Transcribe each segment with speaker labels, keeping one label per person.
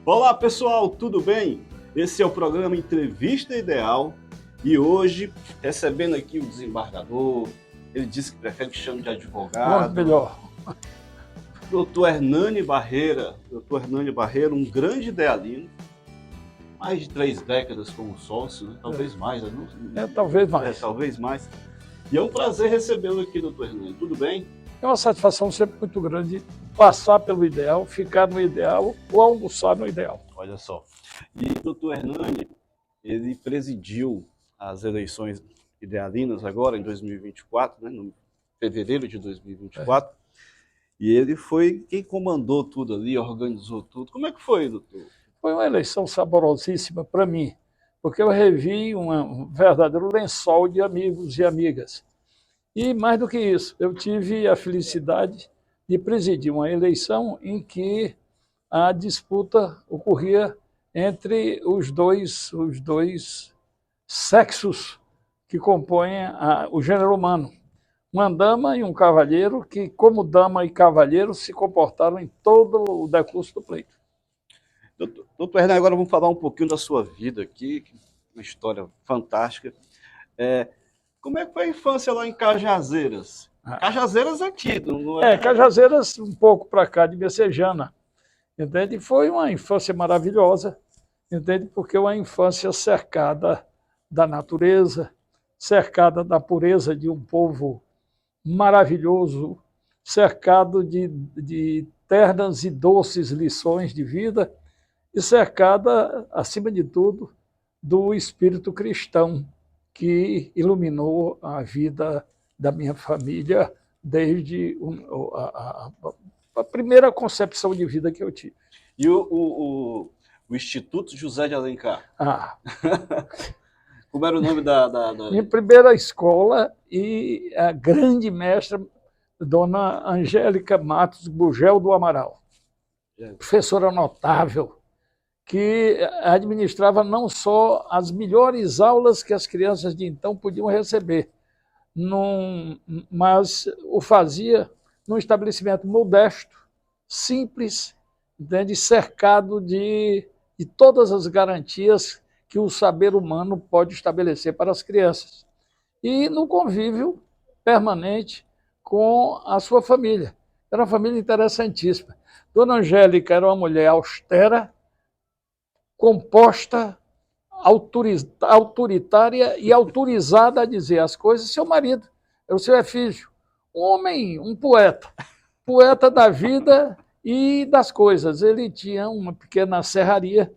Speaker 1: Olá pessoal, tudo bem? Esse é o programa Entrevista Ideal e hoje, recebendo aqui o desembargador, ele disse que prefere que chame de
Speaker 2: Muito
Speaker 1: advogado,
Speaker 2: melhor.
Speaker 1: doutor Hernani Barreira. Doutor Hernani Barreira, um grande idealino, mais de 3 décadas como sócio, né? Talvez mais, né?
Speaker 2: Talvez mais.
Speaker 1: Talvez mais. E é um prazer recebê-lo aqui, doutor Hernani. Tudo bem?
Speaker 2: É uma satisfação sempre muito grande passar pelo ideal, ficar no ideal ou almoçar no ideal.
Speaker 1: Olha só. E o doutor Hernani, ele presidiu as eleições idealinas agora, em 2024, né, no fevereiro de 2024, e ele foi quem comandou tudo ali, organizou tudo. Como é que foi, doutor?
Speaker 2: Foi uma eleição saborosíssima para mim, porque eu revi um verdadeiro lençol de amigos e amigas. E mais do que isso, eu tive a felicidade de presidir uma eleição em que a disputa ocorria entre os dois sexos que compõem o gênero humano. Uma dama e um cavalheiro que, como dama e cavalheiro, se comportaram em todo o decurso do pleito.
Speaker 1: Doutor Hernani, agora vamos falar um pouquinho da sua vida aqui, uma história fantástica. Como é que foi a infância lá em Cajazeiras? Cajazeiras aqui, não é?
Speaker 2: Cajazeiras, um pouco para cá de Messejana, entende? Foi uma infância maravilhosa, entende? Porque uma infância cercada da natureza, cercada da pureza de um povo maravilhoso, cercado de ternas e doces lições de vida e cercada, acima de tudo, do espírito cristão que iluminou a vida da minha família desde a primeira concepção de vida que eu tive.
Speaker 1: E o Instituto José de Alencar? Como era o nome da...
Speaker 2: Minha primeira escola e a grande mestra, dona Angélica Matos Gugel do Amaral. Professora notável, que administrava não só as melhores aulas que as crianças de então podiam receber, mas o fazia num estabelecimento modesto, simples, entende? Cercado de todas as garantias que o saber humano pode estabelecer para as crianças. E no convívio permanente com a sua família. Era uma família interessantíssima. Dona Angélica era uma mulher austera, composta, autoritária e autorizada a dizer as coisas. Seu marido era o seu efígio, um homem, um poeta, poeta da vida e das coisas. Ele tinha uma pequena serraria,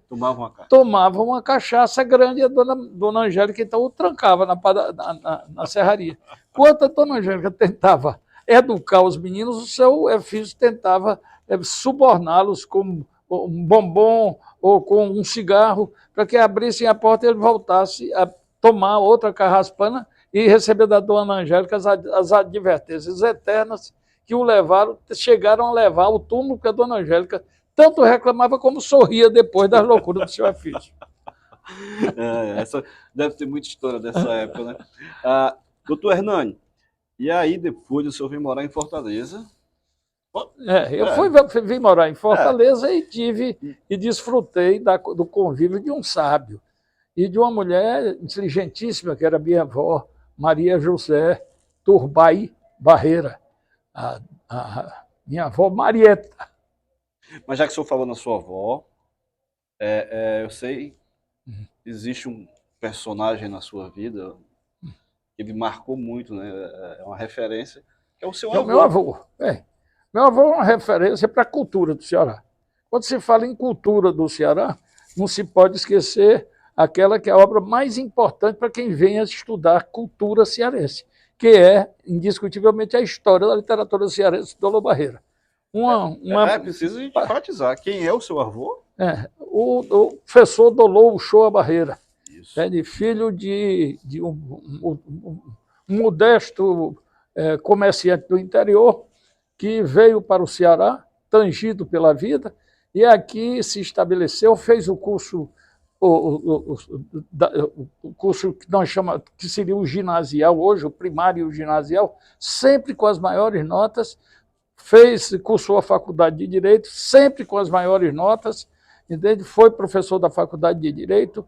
Speaker 2: tomava uma cachaça grande, a dona Angélica então o trancava na serraria. Enquanto a dona Angélica tentava educar os meninos, o seu efígio tentava suborná-los com um bombom ou com um cigarro, para que abrissem a porta e ele voltasse a tomar outra carraspana e receber da dona Angélica as advertências eternas que o levaram, chegaram a levar ao túmulo, porque a dona Angélica tanto reclamava como sorria depois das loucuras do seu ofício.
Speaker 1: Essa deve ter muita história dessa época, né? Doutor Hernani, e aí depois o senhor veio morar em Fortaleza?
Speaker 2: Eu vim morar em Fortaleza e desfrutei do convívio de um sábio e de uma mulher inteligentíssima, que era minha avó, Maria José Turbay Barreira, a minha avó Marieta.
Speaker 1: Mas já que o senhor falou na sua avó, eu sei, existe um personagem na sua vida que ele marcou muito, né? É uma referência, que é o seu avô.
Speaker 2: Meu avô, Meu avô é uma referência para a cultura do Ceará. Quando se fala em cultura do Ceará, não se pode esquecer aquela que é a obra mais importante para quem vem a estudar cultura cearense, que é, indiscutivelmente, a história da literatura cearense do Lô Barreira.
Speaker 1: Precisa enfatizar. Quem é o seu avô?
Speaker 2: O professor Dolou Uchoa Barreira, filho de um modesto comerciante do interior, que veio para o Ceará, tangido pela vida, e aqui se estabeleceu, fez o curso, o curso que nós chamamos, que seria o ginasial hoje, o primário e o ginasial, sempre com as maiores notas, cursou a faculdade de Direito, sempre com as maiores notas, entende? Foi professor da Faculdade de Direito,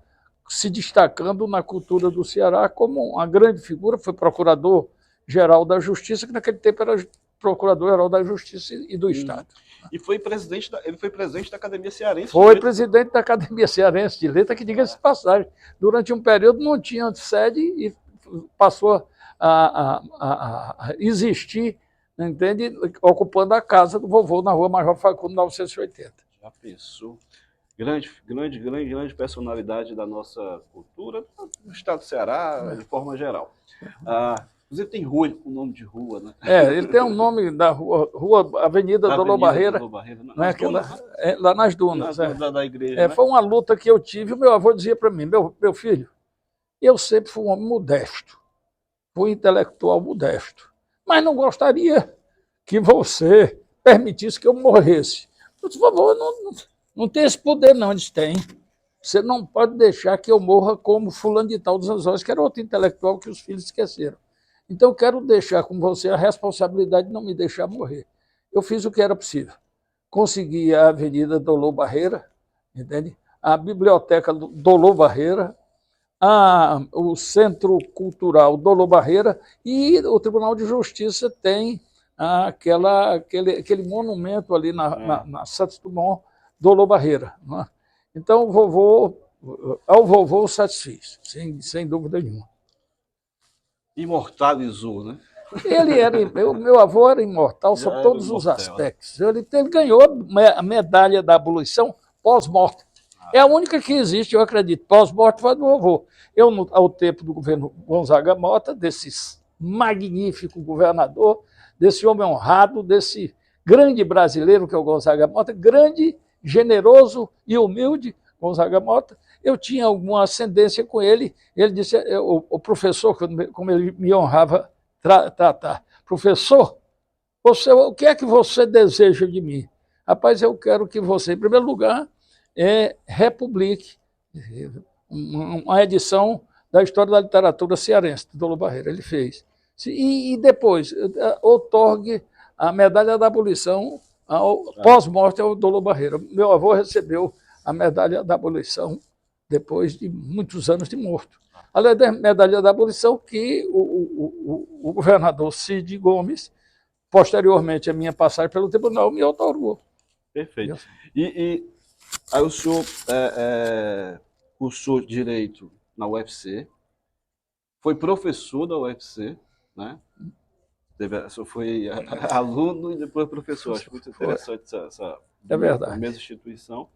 Speaker 2: se destacando na cultura do Ceará como uma grande figura, foi procurador-geral da Justiça, que naquele tempo era procurador-geral da Justiça e do Estado.
Speaker 1: E foi presidente ele foi presidente da Academia Cearense
Speaker 2: de Letras. Foi presidente da Academia Cearense de Letras, que, diga-se de passagem, durante um período não tinha sede e passou a existir, entende? Ocupando a casa do vovô na Rua Major Facundo, 980.
Speaker 1: Já pensou? Grande personalidade da nossa cultura, do estado do Ceará, de forma geral. Inclusive tem rua com nome de rua, né?
Speaker 2: Ele tem um nome da rua Avenida Dolor Barreira, né? Lá nas Dunas.
Speaker 1: Da igreja, né?
Speaker 2: Foi uma luta que eu tive, o meu avô dizia para mim, meu filho, eu sempre fui um homem modesto, fui intelectual modesto, mas não gostaria que você permitisse que eu morresse. Eu disse, vovô, não tem esse poder não, eles têm. Você não pode deixar que eu morra como fulano de tal dos Anzóis, que era outro intelectual que os filhos esqueceram. Então, eu quero deixar com você a responsabilidade de não me deixar morrer. Eu fiz o que era possível. Consegui a Avenida Dolor Barreira, entende? A Biblioteca Dolor Barreira, o Centro Cultural Dolor Barreira e o Tribunal de Justiça tem aquele monumento ali na Santos Dumont, Dolor Barreira. Não é? Então, ao vovô satisfiz, sem dúvida nenhuma.
Speaker 1: Imortalizou, né?
Speaker 2: Meu avô era imortal sob todos os aspectos. Ele ganhou a medalha da abolição pós-morte. É a única que existe, eu acredito. Pós-morte foi do vovô. Ao tempo do governo Gonzaga Mota, desse magnífico governador, desse homem honrado, desse grande brasileiro que é o Gonzaga Mota, grande, generoso e humilde Gonzaga Mota, eu tinha alguma ascendência com ele. Ele disse, o professor, como ele me honrava tratar, professor, o que é que você deseja de mim? Rapaz, eu quero que você, em primeiro lugar, republique uma edição da História da Literatura Cearense, do Dolor Barreira. Ele fez. E depois, outorgue a medalha da abolição pós-morte ao Dolor Barreira. Meu avô recebeu a medalha da abolição depois de muitos anos de morto. Além da medalha da abolição que o governador Cid Gomes, posteriormente à minha passagem pelo tribunal, me outorgou.
Speaker 1: Perfeito. E aí o senhor cursou Direito na UFC, foi professor da UFC, né? O senhor foi aluno e depois professor. Acho muito interessante essa
Speaker 2: verdade.
Speaker 1: A mesma instituição.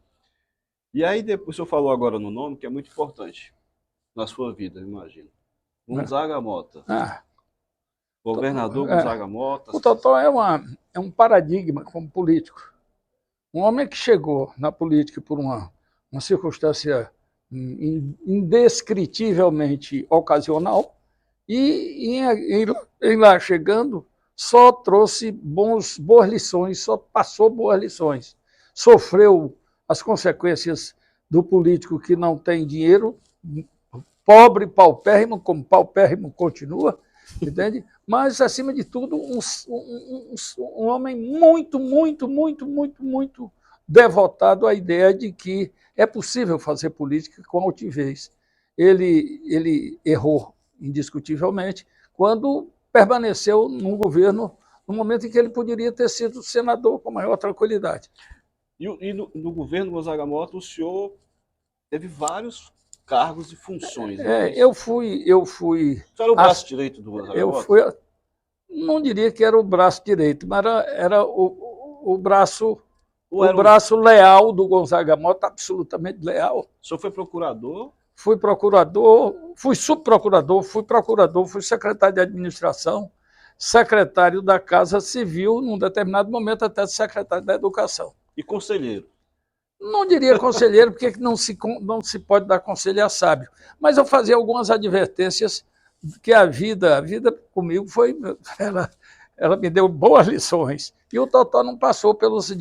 Speaker 1: E aí depois o senhor falou agora no nome, que é muito importante na sua vida, eu imagino. Gonzaga Mota. Governador Gonzaga Mota.
Speaker 2: O Totó é um paradigma como político. Um homem que chegou na política por uma circunstância indescritivelmente ocasional e em lá chegando só trouxe boas lições, só passou boas lições. Sofreu as consequências do político que não tem dinheiro, pobre, paupérrimo, como paupérrimo continua, entende? Mas, acima de tudo, um homem muito devotado à ideia de que é possível fazer política com altivez. Ele errou, indiscutivelmente, quando permaneceu num governo no momento em que ele poderia ter sido senador com maior tranquilidade.
Speaker 1: E no governo Gonzaga Mota, o senhor teve vários cargos e funções.
Speaker 2: Eu fui...
Speaker 1: Você era o braço direito do Gonzaga Mota?
Speaker 2: Não diria que era o braço direito, mas era o braço leal do Gonzaga Mota, absolutamente leal.
Speaker 1: O senhor foi procurador?
Speaker 2: Fui procurador, fui subprocurador, fui procurador, fui secretário de administração, secretário da Casa Civil, num determinado momento até secretário da Educação.
Speaker 1: E conselheiro?
Speaker 2: Não diria conselheiro, porque não se pode dar conselho a sábio. Mas eu fazia algumas advertências que a vida comigo foi... Ela me deu boas lições. E o Totó não passou pelas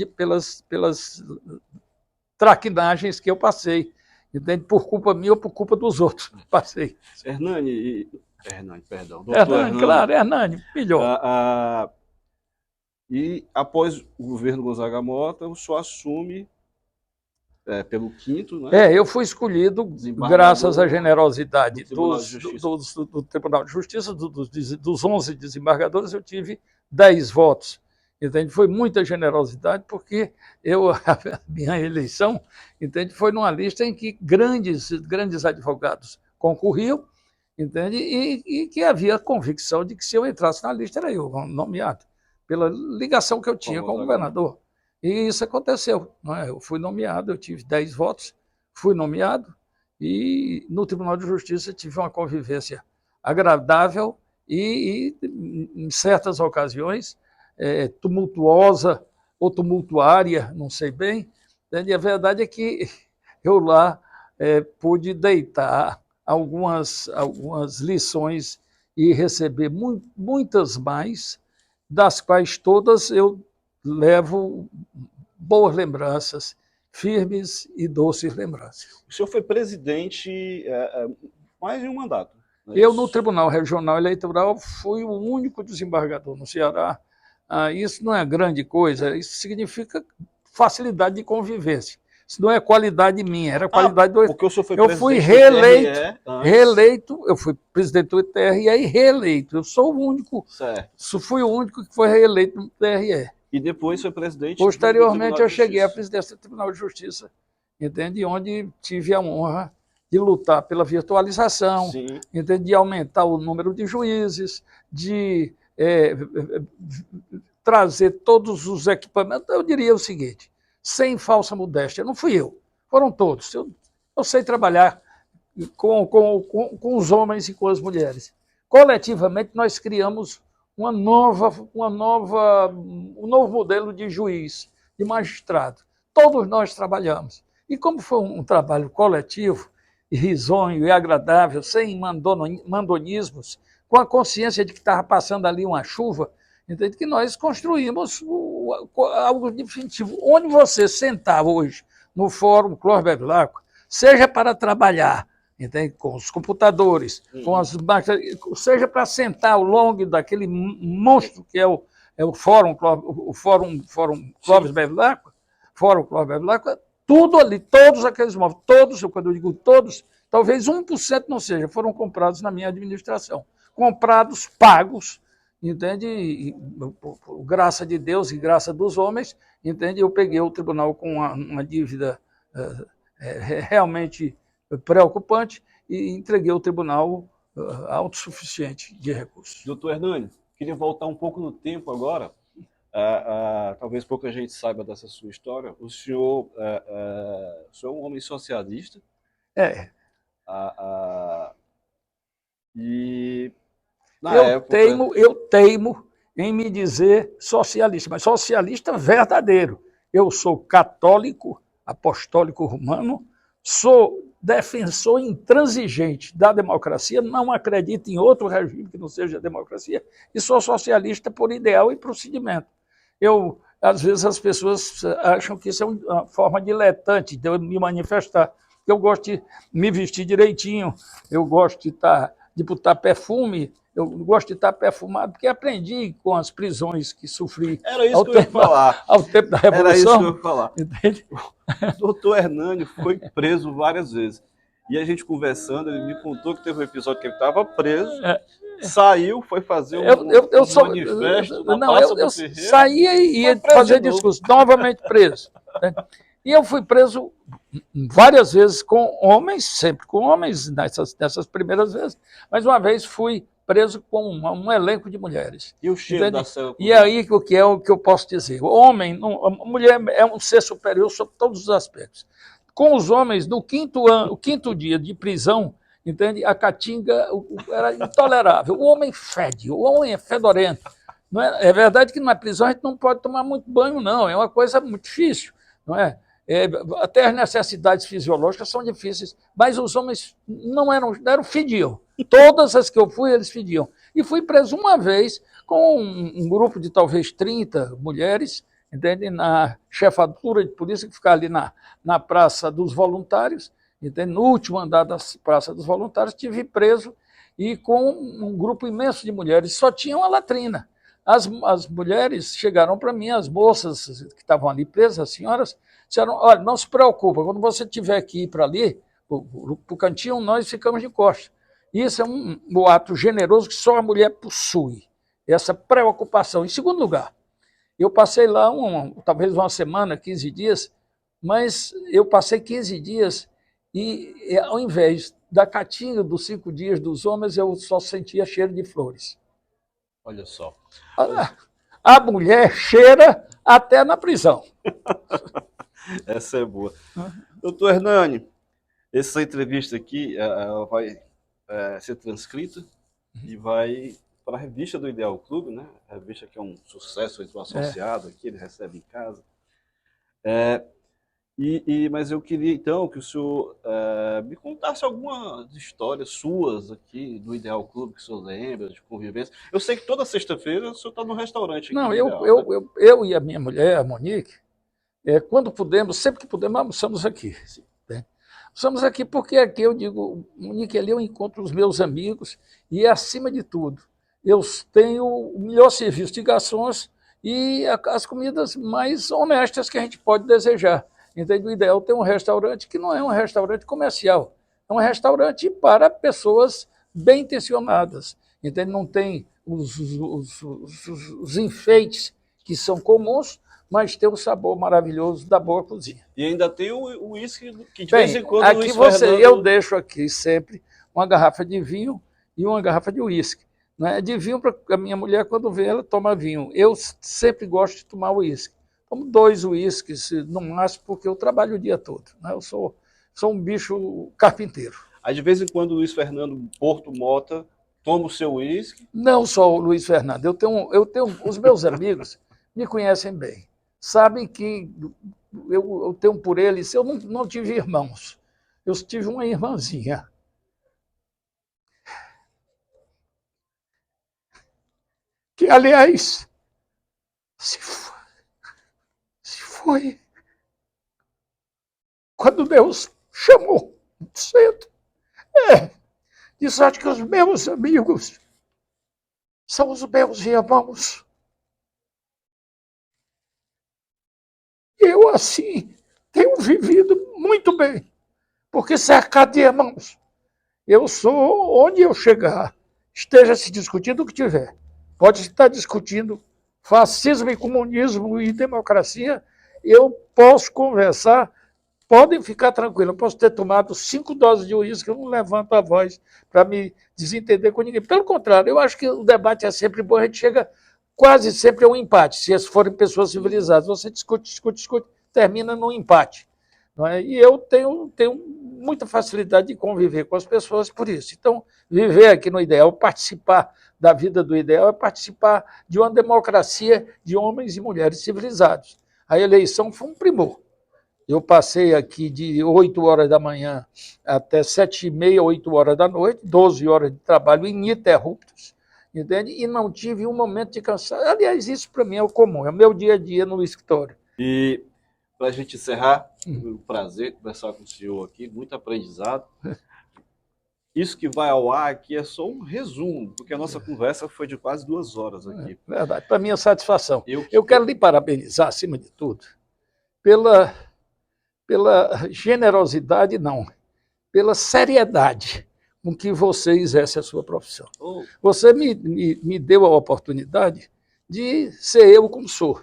Speaker 2: traquinagens que eu passei. Entende? Por culpa minha ou por culpa dos outros. Passei.
Speaker 1: Hernani, perdão.
Speaker 2: Hernani, claro, Hernani, melhor.
Speaker 1: E após o governo Gonzaga Mota, o senhor assume pelo quinto, né?
Speaker 2: Eu fui escolhido graças à generosidade do Tribunal de Justiça, dos 11 desembargadores, eu tive 10 votos. Entende? Foi muita generosidade, porque a minha eleição, entende, foi numa lista em que grandes advogados concorriam, entende? E que havia a convicção de que, se eu entrasse na lista, era eu nomeado, pela ligação que eu tinha com o governador. E isso aconteceu. Não é? Eu fui nomeado, eu tive 10 votos, fui nomeado, e no Tribunal de Justiça tive uma convivência agradável e em certas ocasiões, tumultuosa ou tumultuária, não sei bem. E a verdade é que eu lá pude deitar algumas lições e receber muitas mais, das quais todas eu levo boas lembranças, firmes e doces lembranças.
Speaker 1: O senhor foi presidente mais de um mandato.
Speaker 2: Eu, no Tribunal Regional Eleitoral, fui o único desembargador no Ceará. Isso não é grande coisa, isso significa facilidade de convivência. Isso não é qualidade minha, era qualidade do...
Speaker 1: Porque o senhor foi
Speaker 2: eu fui reeleito, eu fui presidente do TRE e reeleito. Eu sou o único, fui o único que foi reeleito no TRE.
Speaker 1: E depois foi presidente.
Speaker 2: Posteriormente, eu cheguei à presidência do Tribunal de Justiça, entende? Onde tive a honra de lutar pela virtualização, entende? De aumentar o número de juízes, de trazer todos os equipamentos. Eu diria o seguinte, sem falsa modéstia, não fui eu, foram todos. Eu sei trabalhar com os homens e com as mulheres. Coletivamente, nós criamos um novo modelo de juiz, de magistrado. Todos nós trabalhamos. E como foi um trabalho coletivo, e risonho e agradável, sem mandonismos, com a consciência de que estava passando ali uma chuva, entende? Que nós construímos algo definitivo. Onde você sentava hoje, no Fórum Clóvis Bevilacqua, seja para trabalhar, entende? Com os computadores, com as máquinas, seja para sentar ao longo daquele monstro que é o Fórum Clóvis Bevilacqua, tudo ali, todos aqueles móveis, todos, quando eu digo todos, talvez 1% não seja, foram comprados na minha administração. Comprados, pagos, entende? E, por graça de Deus e graça dos homens, entende? Eu peguei o tribunal com uma dívida realmente preocupante e entreguei o tribunal autossuficiente de recursos.
Speaker 1: Doutor Hernani, queria voltar um pouco no tempo agora. Talvez pouca gente saiba dessa sua história. O senhor é um homem socialista. E
Speaker 2: eu teimo em me dizer socialista, mas socialista verdadeiro. Eu sou católico, apostólico romano, sou defensor intransigente da democracia, não acredito em outro regime que não seja a democracia, e sou socialista por ideal e procedimento. Às vezes as pessoas acham que isso é uma forma diletante de eu me manifestar. Eu gosto de me vestir direitinho, eu gosto de botar perfume, eu gosto de estar perfumado, porque aprendi com as prisões que sofri
Speaker 1: ao
Speaker 2: tempo da Revolução.
Speaker 1: Era isso que eu ia falar. Entende? O doutor Hernani foi preso várias vezes. E a gente conversando, ele me contou que teve um episódio que ele estava preso, saiu, foi fazer um manifesto na Praça do Ferreira.
Speaker 2: Saía e ia fazer discurso, novamente preso. Né? E eu fui preso várias vezes com homens, sempre com homens, nessas primeiras vezes, mas uma vez fui preso com um elenco de mulheres.
Speaker 1: E o cheiro da cela?
Speaker 2: E aí, o que eu posso dizer? A mulher é um ser superior sobre todos os aspectos. Com os homens, no quinto dia de prisão, entende? A caatinga era intolerável. O homem fede, o homem é fedorento. Não é verdade que na prisão a gente não pode tomar muito banho, não. É uma coisa muito difícil, não é? Até as necessidades fisiológicas são difíceis, mas os homens não fediam. Todas as que eu fui, eles fediam. E fui preso uma vez com um grupo de talvez 30 mulheres, entende? Na chefatura de polícia, que fica ali na Praça dos Voluntários, entende? No último andar da Praça dos Voluntários, estive preso e com um grupo imenso de mulheres. Só tinha uma latrina. As mulheres chegaram para mim, as moças que estavam ali presas, as senhoras, disseram, olha, não se preocupa, quando você tiver que ir para ali, para o cantinho, nós ficamos de costas. Isso é um ato generoso que só a mulher possui, essa preocupação. Em segundo lugar, eu passei lá talvez uma semana, 15 dias, mas eu passei 15 dias e ao invés da caatinga dos 5 dias dos homens, eu só sentia cheiro de flores.
Speaker 1: Olha só.
Speaker 2: A mulher cheira até na prisão.
Speaker 1: Essa é boa. Doutor Hernani, essa entrevista aqui ela vai ser transcrita e vai para a revista do Ideal Clube, né? A revista que é um sucesso entre o associado aqui, ele recebe em casa. Mas eu queria, então, que o senhor me contasse algumas histórias suas aqui do Ideal Clube, que o senhor lembra, de convivência. Eu sei que toda sexta-feira o senhor está no restaurante aqui.
Speaker 2: Não,
Speaker 1: Ideal,
Speaker 2: eu e a minha mulher, a Monique, quando podemos, sempre que podemos, almoçamos aqui. Né? Almoçamos aqui porque aqui eu digo, Monique, ali eu encontro os meus amigos e, acima de tudo, eu tenho o melhor serviço de garçons e as comidas mais honestas que a gente pode desejar. Entende? O ideal é ter um restaurante que não é um restaurante comercial, é um restaurante para pessoas bem intencionadas. Entende? Não tem os enfeites que são comuns, mas tem o sabor maravilhoso da boa cozinha.
Speaker 1: E ainda tem o uísque que de vez em quando
Speaker 2: aqui eu deixo aqui sempre uma garrafa de vinho e uma garrafa de uísque. Né? De vinho, para a minha mulher, quando vem, ela toma vinho. Eu sempre gosto de tomar uísque. Tomo 2 uísques, no máximo, porque eu trabalho o dia todo. Né? Eu sou um bicho carpinteiro.
Speaker 1: Aí, de vez em quando, o Luiz Fernando Porto Mota toma o seu uísque?
Speaker 2: Não só o Luiz Fernando. Os meus amigos me conhecem bem. Sabem que eu tenho por eles... Eu não tive irmãos. Eu tive uma irmãzinha. Que, aliás, se foi quando Deus chamou cedo. De sorte que os meus amigos são os meus irmãos. Eu, assim, tenho vivido muito bem, porque cercado de irmãos. Eu sou, onde eu chegar, esteja se discutindo o que tiver. Pode estar discutindo fascismo e comunismo e democracia, eu posso conversar, podem ficar tranquilos, eu posso ter tomado 5 doses de uísque, eu não levanto a voz para me desentender com ninguém. Pelo contrário, eu acho que o debate é sempre bom, a gente chega quase sempre a um empate, se forem pessoas civilizadas. Você discute, termina num empate. Não é? E eu tenho muita facilidade de conviver com as pessoas por isso. Então, viver aqui no Ideal, participar da vida do Ideal, é participar de uma democracia de homens e mulheres civilizados. A eleição foi um primor. Eu passei aqui de 8 horas da manhã até 7h30, 8 horas da noite, 12 horas de trabalho ininterruptos, entende? E não tive um momento de cansaço. Aliás, isso para mim é o comum, é o meu dia a dia no escritório.
Speaker 1: E, para a gente encerrar, um prazer conversar com o senhor aqui, muito aprendizado. Isso que vai ao ar aqui é só um resumo, porque a nossa conversa foi de quase 2 horas aqui.
Speaker 2: Verdade, para minha satisfação. Eu quero lhe parabenizar, acima de tudo, pela generosidade, não, pela seriedade com que você exerce a sua profissão. Você me deu a oportunidade de ser eu como sou.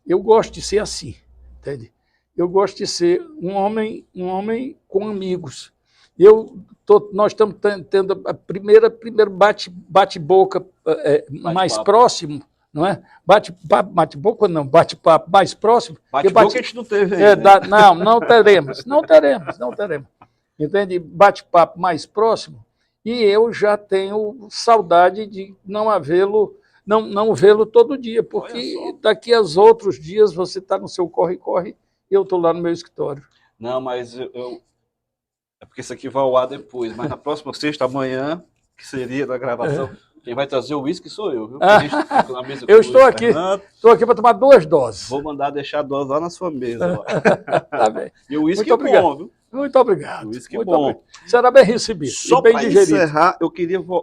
Speaker 2: Eu gosto de ser assim, entende? Eu gosto de ser um homem com amigos. Nós estamos tendo a primeiro bate-boca mais próximo, não é? Bate-boca não, bate-papo mais próximo.
Speaker 1: Bate-boca a gente não teve aí, né?
Speaker 2: Não teremos. Entende? Bate-papo mais próximo. E eu já tenho saudade de não vê-lo todo dia, porque daqui aos outros dias você está no seu corre-corre e eu estou lá no meu escritório.
Speaker 1: Não, mas é porque isso aqui vai ao ar depois, mas na próxima sexta, amanhã, que seria da gravação, quem vai trazer o uísque sou eu, viu?
Speaker 2: Eu estou aqui para tomar 2 doses.
Speaker 1: Vou mandar deixar 2 lá na sua mesa.
Speaker 2: Tá bem.
Speaker 1: E o uísque é bom, viu?
Speaker 2: Muito obrigado.
Speaker 1: Uísque
Speaker 2: Muito
Speaker 1: bom.
Speaker 2: obrigado. Será bem recebido
Speaker 1: Só
Speaker 2: e bem
Speaker 1: para
Speaker 2: digerido.
Speaker 1: encerrar,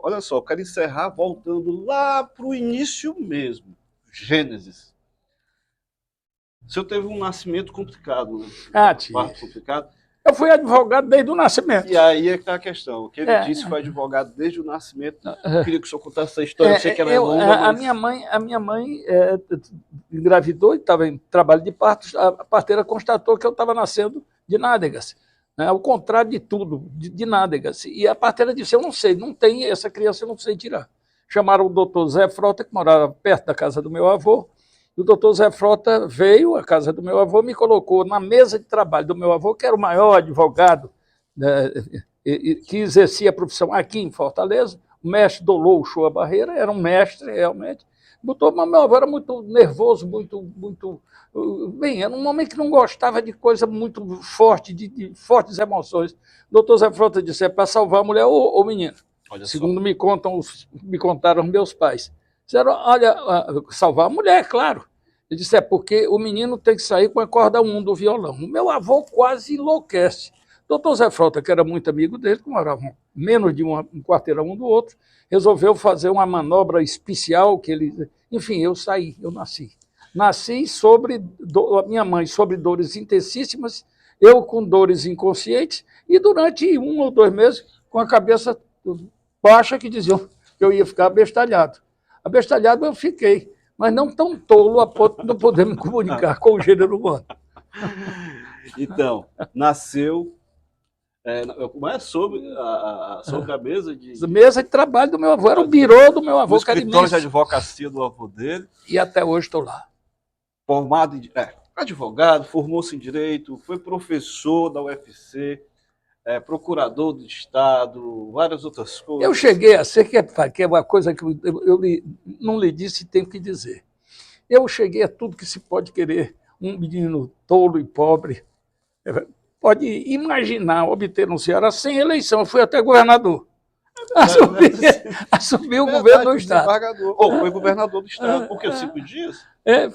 Speaker 1: olha só, eu quero encerrar voltando lá para o início mesmo, Gênesis. O senhor teve um nascimento complicado, né? Parto complicado.
Speaker 2: Eu fui advogado desde o nascimento.
Speaker 1: E aí é que está a questão. O que ele disse foi advogado desde o nascimento. Eu queria que o senhor contasse essa história. Eu sei que ela é longa, mas...
Speaker 2: A minha mãe engravidou e estava em trabalho de parto. A parteira constatou que eu estava nascendo de nádegas. Né? Ao contrário de tudo, de nádegas. E a parteira disse, eu não sei, não tem essa criança, eu não sei tirar. Chamaram o doutor Zé Frota, que morava perto da casa do meu avô. E o doutor Zé Frota veio à casa do meu avô, me colocou na mesa de trabalho do meu avô, que era o maior advogado, né, que exercia a profissão aqui em Fortaleza. O mestre Dolor Uchoa Barreira era um mestre, realmente. Mas meu avô era muito nervoso, bem, era um homem que não gostava de coisa muito forte, de fortes emoções. O doutor Zé Frota disse, é para salvar a mulher ou menino. Segundo me contaram os meus pais. Disseram, olha, salvar a mulher, claro. Ele disse, é porque o menino tem que sair com a corda 1 do violão. O meu avô quase enlouquece. Doutor Zé Frota, que era muito amigo dele, que moravam menos de um quarteirão um do outro, resolveu fazer uma manobra especial que ele... Enfim, eu saí, eu nasci. Nasci a minha mãe sobre dores intensíssimas, eu com dores inconscientes, e durante 1 ou 2 meses, com a cabeça baixa, que diziam que eu ia ficar abestalhado. Abestalhado eu fiquei, mas não tão tolo a ponto de não poder me comunicar com o gênero humano.
Speaker 1: Então, nasceu sobre a mesa de...
Speaker 2: Mesa de trabalho do meu avô, era o birô do meu avô,
Speaker 1: no escritório de advocacia do avô dele.
Speaker 2: E até hoje estou lá.
Speaker 1: Formado em advogado, formou-se em Direito, foi professor da UFC, procurador do Estado, várias outras coisas.
Speaker 2: Eu cheguei a ser, que é uma coisa que eu não lhe disse e tenho que dizer. Eu cheguei a tudo que se pode querer. Um menino tolo e pobre pode imaginar obter no Ceará sem eleição. Eu fui até governador. Assumi o governo do Estado.
Speaker 1: Foi governador do Estado. Por quê? 5 dias?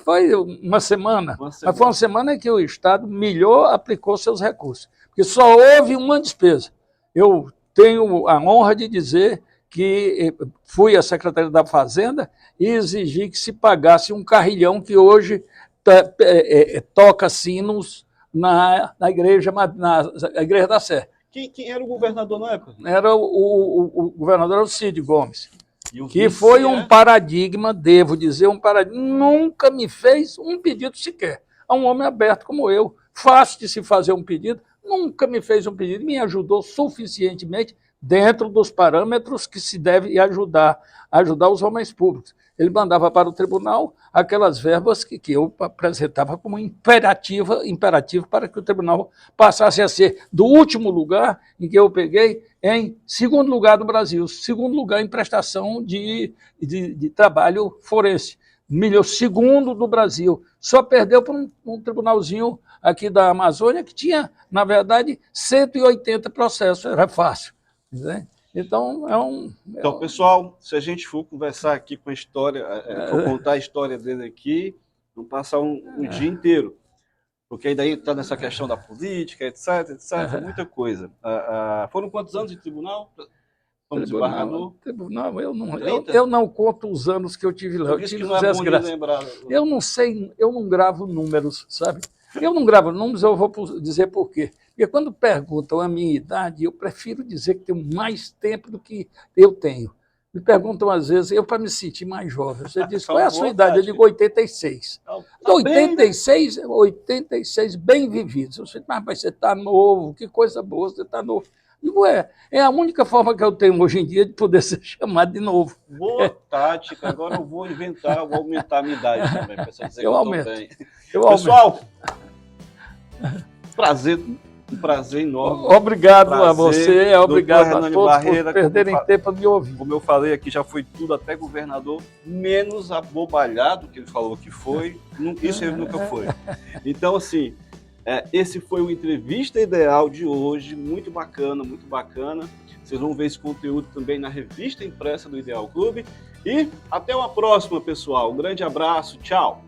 Speaker 2: Foi uma semana. Mas foi uma semana que o Estado melhor aplicou seus recursos. Porque só houve uma despesa. Eu tenho a honra de dizer que fui à Secretaria da Fazenda e exigi que se pagasse um carrilhão que hoje toca sinos na igreja da Sé.
Speaker 1: Quem era o governador na época?
Speaker 2: Era o governador era o Cid Gomes, que foi um paradigma, devo dizer, um paradigma. Nunca me fez um pedido sequer. A um homem aberto como eu, fácil de se fazer um pedido, nunca me fez um pedido, me ajudou suficientemente dentro dos parâmetros que se deve ajudar os homens públicos. Ele mandava para o tribunal aquelas verbas que eu apresentava como imperativo para que o tribunal passasse a ser do último lugar em que eu peguei em 2º lugar do Brasil, 2º lugar em prestação de trabalho forense. 2º do Brasil. Só perdeu para um tribunalzinho aqui da Amazônia que tinha, na verdade, 180 processos, era fácil. Né? Então,
Speaker 1: pessoal, se a gente for conversar aqui com a história, for contar a história dele aqui, vamos passar um dia inteiro. Porque aí daí está nessa questão da política, etc, muita coisa. Foram quantos anos de tribunal? Como desembargador?
Speaker 2: Tribunal, eu não conto os anos que eu tive lá. Eu não sei, eu não gravo números, sabe? Eu não gravo números, eu vou dizer por quê. Porque quando perguntam a minha idade, eu prefiro dizer que tenho mais tempo do que eu tenho. Me perguntam às vezes, eu para me sentir mais jovem. Você diz, qual é a sua idade? Eu digo 86. 86 bem vividos. Você diz, mas você está novo, que coisa boa, você está novo. Digo, é a única forma que eu tenho hoje em dia de poder ser chamado de novo.
Speaker 1: Boa tática, agora eu vou aumentar a minha idade também, para você dizer que
Speaker 2: eu
Speaker 1: aumento.
Speaker 2: Pessoal,
Speaker 1: um prazer enorme.
Speaker 2: Obrigado a você, obrigado a todos por perderem tempo de me ouvir.
Speaker 1: Como eu falei aqui, já foi tudo, até governador, menos abobalhado, que ele falou que foi, isso ele nunca foi. Então, assim, esse foi o Entrevista Ideal de hoje, muito bacana, muito bacana. Vocês vão ver esse conteúdo também na revista impressa do Ideal Clube. E até uma próxima, pessoal. Um grande abraço, tchau!